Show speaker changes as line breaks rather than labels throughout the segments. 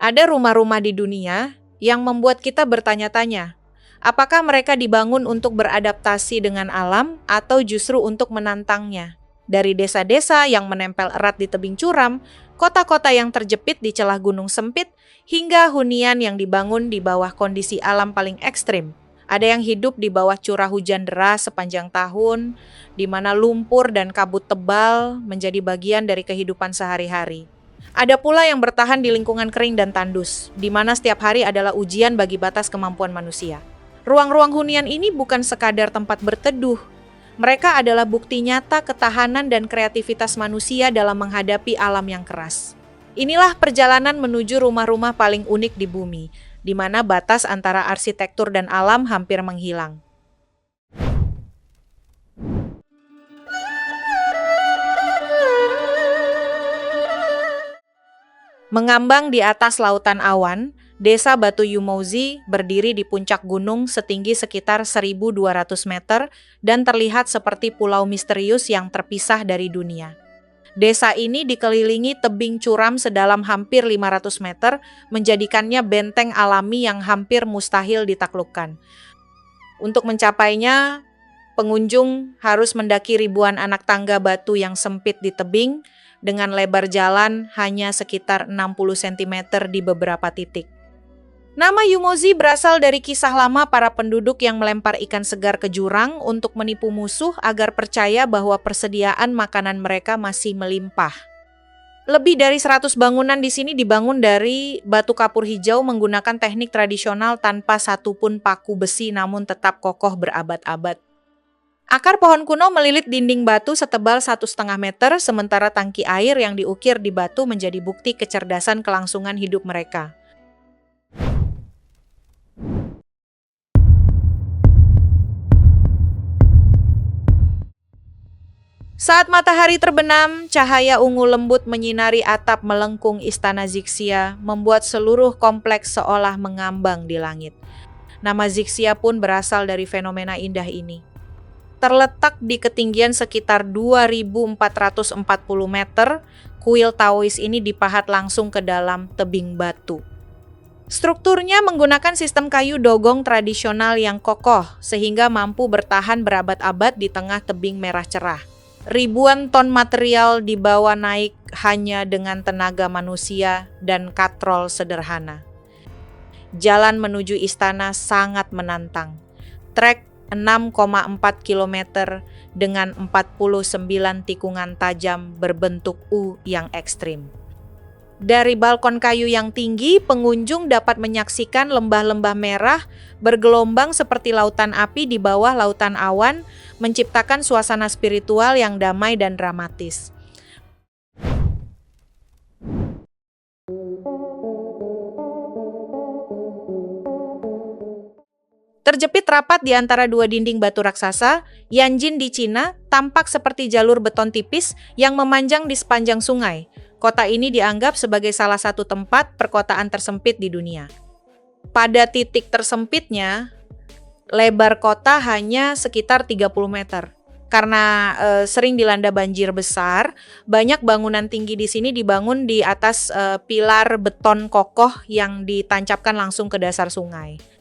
Ada rumah-rumah di dunia yang membuat kita bertanya-tanya, apakah mereka dibangun untuk beradaptasi dengan alam atau justru untuk menantangnya? Dari desa-desa yang menempel erat di tebing curam, kota-kota yang terjepit di celah gunung sempit, hingga hunian yang dibangun di bawah kondisi alam paling ekstrim. Ada yang hidup di bawah curah hujan deras sepanjang tahun, di mana lumpur dan kabut tebal menjadi bagian dari kehidupan sehari-hari. Ada pula yang bertahan di lingkungan kering dan tandus, di mana setiap hari adalah ujian bagi batas kemampuan manusia. Ruang-ruang hunian ini bukan sekadar tempat berteduh. Mereka adalah bukti nyata ketahanan dan kreativitas manusia dalam menghadapi alam yang keras. Inilah perjalanan menuju rumah-rumah paling unik di bumi, di mana batas antara arsitektur dan alam hampir menghilang. Mengambang di atas lautan awan, Desa Batu Yumouzi berdiri di puncak gunung setinggi sekitar 1.200 meter dan terlihat seperti pulau misterius yang terpisah dari dunia. Desa ini dikelilingi tebing curam sedalam hampir 500 meter, menjadikannya benteng alami yang hampir mustahil ditaklukkan. Untuk mencapainya, pengunjung harus mendaki ribuan anak tangga batu yang sempit di tebing, dengan lebar jalan hanya sekitar 60 cm di beberapa titik. Nama Yumouzi berasal dari kisah lama para penduduk yang melempar ikan segar ke jurang untuk menipu musuh agar percaya bahwa persediaan makanan mereka masih melimpah. Lebih dari 100 bangunan di sini dibangun dari batu kapur hijau menggunakan teknik tradisional tanpa satupun paku besi namun tetap kokoh berabad-abad. Akar pohon kuno melilit dinding batu setebal 1,5 meter, sementara tangki air yang diukir di batu menjadi bukti kecerdasan kelangsungan hidup mereka. Saat matahari terbenam, cahaya ungu lembut menyinari atap melengkung Istana Zixia, membuat seluruh kompleks seolah mengambang di langit. Nama Zixia pun berasal dari fenomena indah ini. Terletak di ketinggian sekitar 2.440 meter, kuil Taois ini dipahat langsung ke dalam tebing batu. Strukturnya menggunakan sistem kayu dogong tradisional yang kokoh, sehingga mampu bertahan berabad-abad di tengah tebing merah cerah. Ribuan ton material dibawa naik hanya dengan tenaga manusia dan katrol sederhana. Jalan menuju istana sangat menantang. Trek 6,4 km dengan 49 tikungan tajam berbentuk U yang ekstrim. Dari balkon kayu yang tinggi, pengunjung dapat menyaksikan lembah-lembah merah bergelombang seperti lautan api di bawah lautan awan, menciptakan suasana spiritual yang damai dan dramatis. Terjepit rapat di antara dua dinding batu raksasa, Yanjin di Cina tampak seperti jalur beton tipis yang memanjang di sepanjang sungai. Kota ini dianggap sebagai salah satu tempat perkotaan tersempit di dunia. Pada titik tersempitnya, lebar kota hanya sekitar 30 meter. Karena sering dilanda banjir besar, banyak bangunan tinggi di sini dibangun di atas pilar beton kokoh yang ditancapkan langsung ke dasar sungai.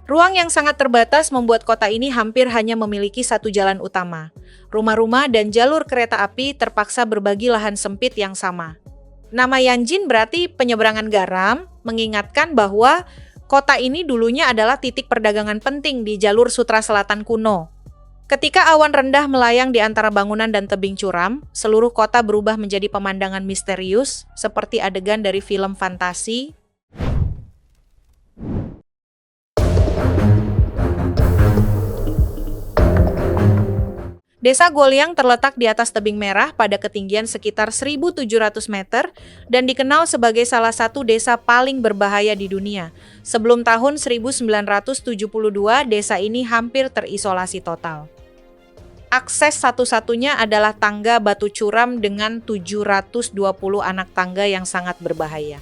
Ruang yang sangat terbatas membuat kota ini hampir hanya memiliki satu jalan utama. Rumah-rumah dan jalur kereta api terpaksa berbagi lahan sempit yang sama. Nama Yanjin berarti penyeberangan garam, mengingatkan bahwa kota ini dulunya adalah titik perdagangan penting di jalur Sutra Selatan kuno. Ketika awan rendah melayang di antara bangunan dan tebing curam, seluruh kota berubah menjadi pemandangan misterius, seperti adegan dari film fantasi. Desa Golyang terletak di atas tebing merah pada ketinggian sekitar 1.700 meter dan dikenal sebagai salah satu desa paling berbahaya di dunia. Sebelum tahun 1972, desa ini hampir terisolasi total. Akses satu-satunya adalah tangga batu curam dengan 720 anak tangga yang sangat berbahaya.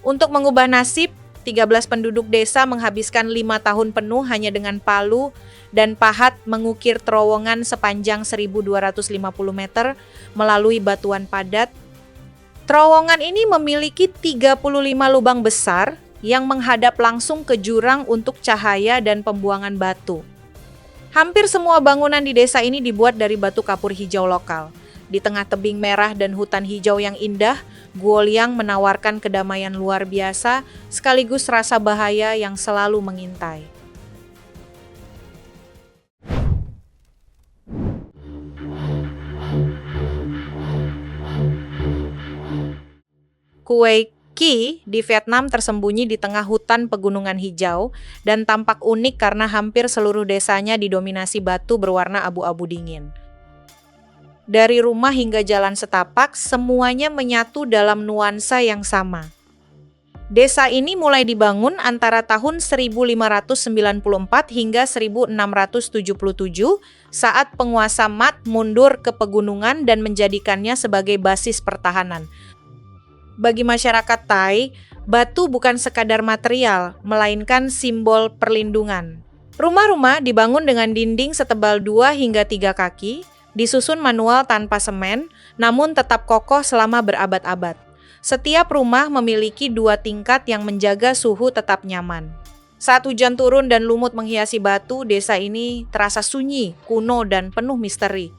Untuk mengubah nasib, 13 penduduk desa menghabiskan 5 tahun penuh hanya dengan palu dan pahat mengukir terowongan sepanjang 1.250 meter melalui batuan padat Terowongan ini memiliki 35 lubang besar yang menghadap langsung ke jurang untuk cahaya dan pembuangan batu. Hampir semua bangunan di desa ini dibuat dari batu kapur hijau lokal. Di tengah tebing merah dan hutan hijau yang indah, Guoliang menawarkan kedamaian luar biasa sekaligus rasa bahaya yang selalu mengintai. Kue Ki di Vietnam tersembunyi di tengah hutan pegunungan hijau dan tampak unik karena hampir seluruh desanya didominasi batu berwarna abu-abu dingin. Dari rumah hingga jalan setapak, semuanya menyatu dalam nuansa yang sama. Desa ini mulai dibangun antara tahun 1594 hingga 1677 saat penguasa Mat mundur ke pegunungan dan menjadikannya sebagai basis pertahanan. Bagi masyarakat Thai, batu bukan sekadar material, melainkan simbol perlindungan. Rumah-rumah dibangun dengan dinding setebal 2 hingga 3 kaki, disusun manual tanpa semen, namun tetap kokoh selama berabad-abad. Setiap rumah memiliki 2 tingkat yang menjaga suhu tetap nyaman. Saat hujan turun dan lumut menghiasi batu, desa ini terasa sunyi, kuno, dan penuh misteri.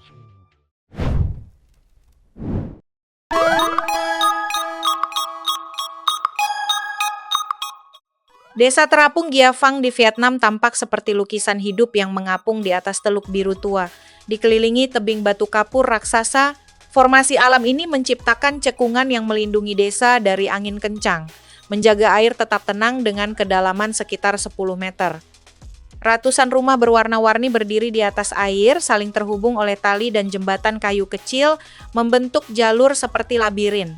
Desa terapung Gia Phang di Vietnam tampak seperti lukisan hidup yang mengapung di atas teluk biru tua. Dikelilingi tebing batu kapur raksasa, formasi alam ini menciptakan cekungan yang melindungi desa dari angin kencang, menjaga air tetap tenang dengan kedalaman sekitar 10 meter. Ratusan rumah berwarna-warni berdiri di atas air, saling terhubung oleh tali dan jembatan kayu kecil, membentuk jalur seperti labirin.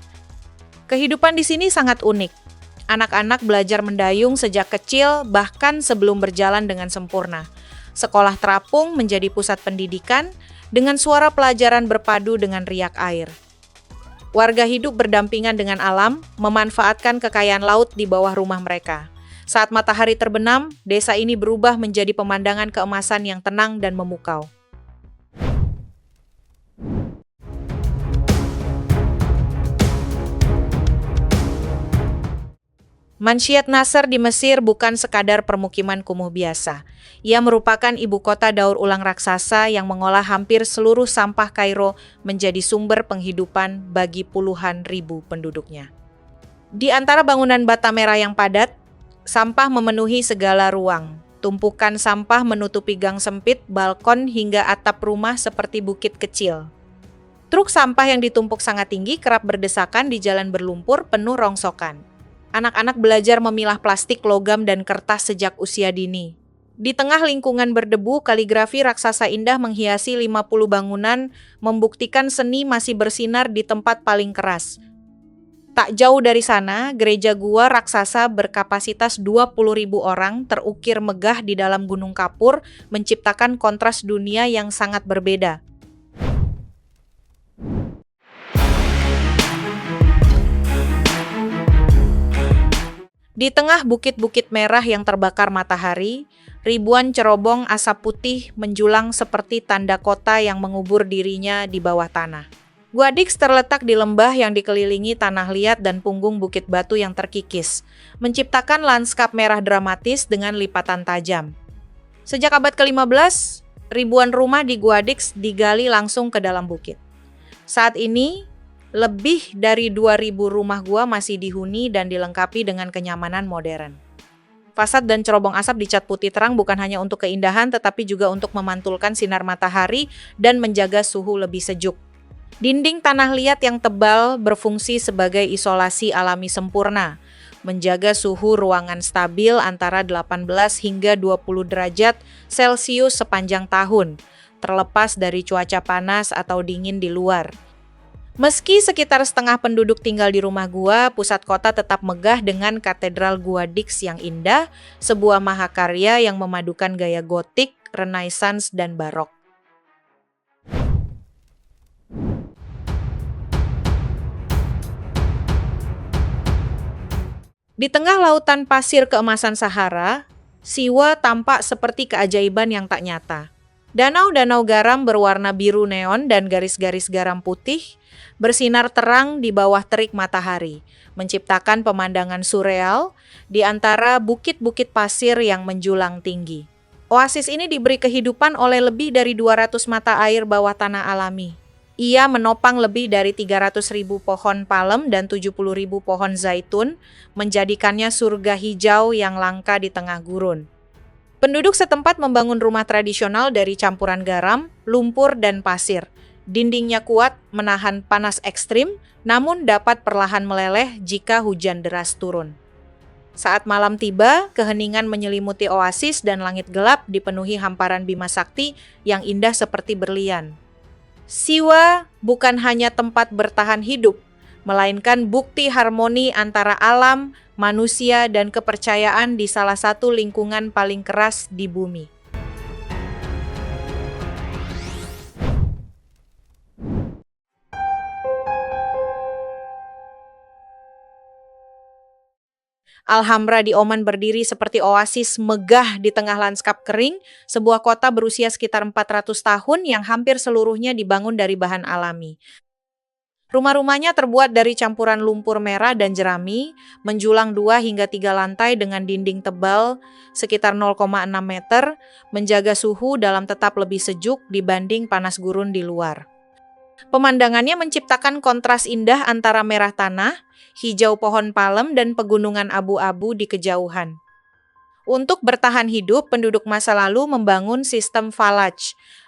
Kehidupan di sini sangat unik. Anak-anak belajar mendayung sejak kecil, bahkan sebelum berjalan dengan sempurna. Sekolah terapung menjadi pusat pendidikan, dengan suara pelajaran berpadu dengan riak air. Warga hidup berdampingan dengan alam, memanfaatkan kekayaan laut di bawah rumah mereka. Saat matahari terbenam, desa ini berubah menjadi pemandangan keemasan yang tenang dan memukau. Manshiat Nasr di Mesir bukan sekadar permukiman kumuh biasa. Ia merupakan ibu kota daur ulang raksasa yang mengolah hampir seluruh sampah Kairo menjadi sumber penghidupan bagi puluhan ribu penduduknya. Di antara bangunan bata merah yang padat, sampah memenuhi segala ruang. Tumpukan sampah menutupi gang sempit, balkon hingga atap rumah seperti bukit kecil. Truk sampah yang ditumpuk sangat tinggi kerap berdesakan di jalan berlumpur penuh rongsokan. Anak-anak belajar memilah plastik, logam, dan kertas sejak usia dini. Di tengah lingkungan berdebu, kaligrafi raksasa indah menghiasi 50 bangunan, membuktikan seni masih bersinar di tempat paling keras. Tak jauh dari sana, gereja gua raksasa berkapasitas 20.000 orang terukir megah di dalam gunung kapur, menciptakan kontras dunia yang sangat berbeda. Di tengah bukit-bukit merah yang terbakar matahari, ribuan cerobong asap putih menjulang seperti tanda kota yang mengubur dirinya di bawah tanah. Guadix terletak di lembah yang dikelilingi tanah liat dan punggung bukit batu yang terkikis, menciptakan lanskap merah dramatis dengan lipatan tajam. Sejak abad ke-15, ribuan rumah di Guadix digali langsung ke dalam bukit. Saat ini, lebih dari 2.000 rumah gua masih dihuni dan dilengkapi dengan kenyamanan modern. Fasad dan cerobong asap dicat putih terang bukan hanya untuk keindahan tetapi juga untuk memantulkan sinar matahari dan menjaga suhu lebih sejuk. Dinding tanah liat yang tebal berfungsi sebagai isolasi alami sempurna, menjaga suhu ruangan stabil antara 18 hingga 20 derajat Celcius sepanjang tahun, terlepas dari cuaca panas atau dingin di luar. Meski sekitar setengah penduduk tinggal di rumah gua, pusat kota tetap megah dengan Katedral Guadix yang indah, sebuah mahakarya yang memadukan gaya gotik, renaissance, dan barok. Di tengah lautan pasir keemasan Sahara, Siwa tampak seperti keajaiban yang tak nyata. Danau-danau garam berwarna biru neon dan garis-garis garam putih bersinar terang di bawah terik matahari, menciptakan pemandangan surreal di antara bukit-bukit pasir yang menjulang tinggi. Oasis ini diberi kehidupan oleh lebih dari 200 mata air bawah tanah alami. Ia menopang lebih dari 300.000 pohon palem dan 70.000 pohon zaitun, menjadikannya surga hijau yang langka di tengah gurun. Penduduk setempat membangun rumah tradisional dari campuran garam, lumpur, dan pasir. Dindingnya kuat, menahan panas ekstrim, namun dapat perlahan meleleh jika hujan deras turun. Saat malam tiba, keheningan menyelimuti oasis dan langit gelap dipenuhi hamparan Bima Sakti yang indah seperti berlian. Siwa bukan hanya tempat bertahan hidup, melainkan bukti harmoni antara alam, manusia, dan kepercayaan di salah satu lingkungan paling keras di bumi. Alhambra di Oman berdiri seperti oasis megah di tengah lanskap kering, sebuah kota berusia sekitar 400 tahun yang hampir seluruhnya dibangun dari bahan alami. Rumah-rumahnya terbuat dari campuran lumpur merah dan jerami, menjulang 2 hingga 3 lantai dengan dinding tebal sekitar 0,6 meter, menjaga suhu dalam tetap lebih sejuk dibanding panas gurun di luar. Pemandangannya menciptakan kontras indah antara merah tanah, hijau pohon palem, dan pegunungan abu-abu di kejauhan. Untuk bertahan hidup, penduduk masa lalu membangun sistem falaj,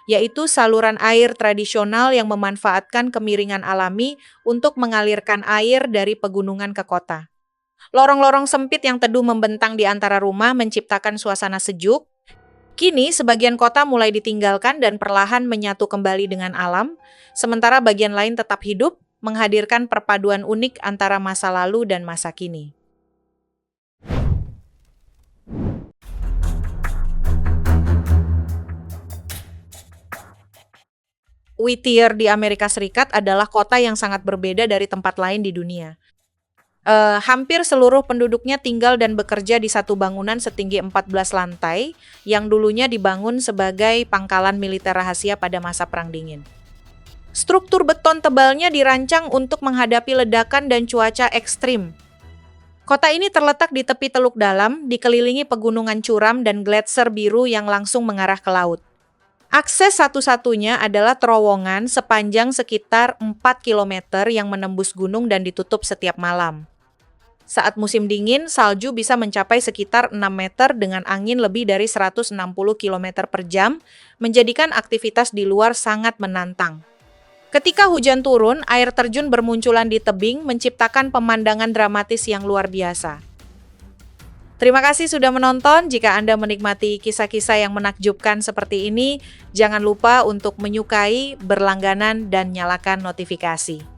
yaitu saluran air tradisional yang memanfaatkan kemiringan alami untuk mengalirkan air dari pegunungan ke kota. Lorong-lorong sempit yang teduh membentang di antara rumah menciptakan suasana sejuk. Kini, sebagian kota mulai ditinggalkan dan perlahan menyatu kembali dengan alam, sementara bagian lain tetap hidup, menghadirkan perpaduan unik antara masa lalu dan masa kini. Whittier di Amerika Serikat adalah kota yang sangat berbeda dari tempat lain di dunia. Hampir seluruh penduduknya tinggal dan bekerja di satu bangunan setinggi 14 lantai yang dulunya dibangun sebagai pangkalan militer rahasia pada masa Perang Dingin. Struktur beton tebalnya dirancang untuk menghadapi ledakan dan cuaca ekstrim. Kota ini terletak di tepi Teluk Dalam, dikelilingi pegunungan curam dan gletser biru yang langsung mengarah ke laut. Akses satu-satunya adalah terowongan sepanjang sekitar 4 km yang menembus gunung dan ditutup setiap malam. Saat musim dingin, salju bisa mencapai sekitar 6 meter dengan angin lebih dari 160 km per jam, menjadikan aktivitas di luar sangat menantang. Ketika hujan turun, air terjun bermunculan di tebing, menciptakan pemandangan dramatis yang luar biasa. Terima kasih sudah menonton. Jika Anda menikmati kisah-kisah yang menakjubkan seperti ini, jangan lupa untuk menyukai, berlangganan, dan nyalakan notifikasi.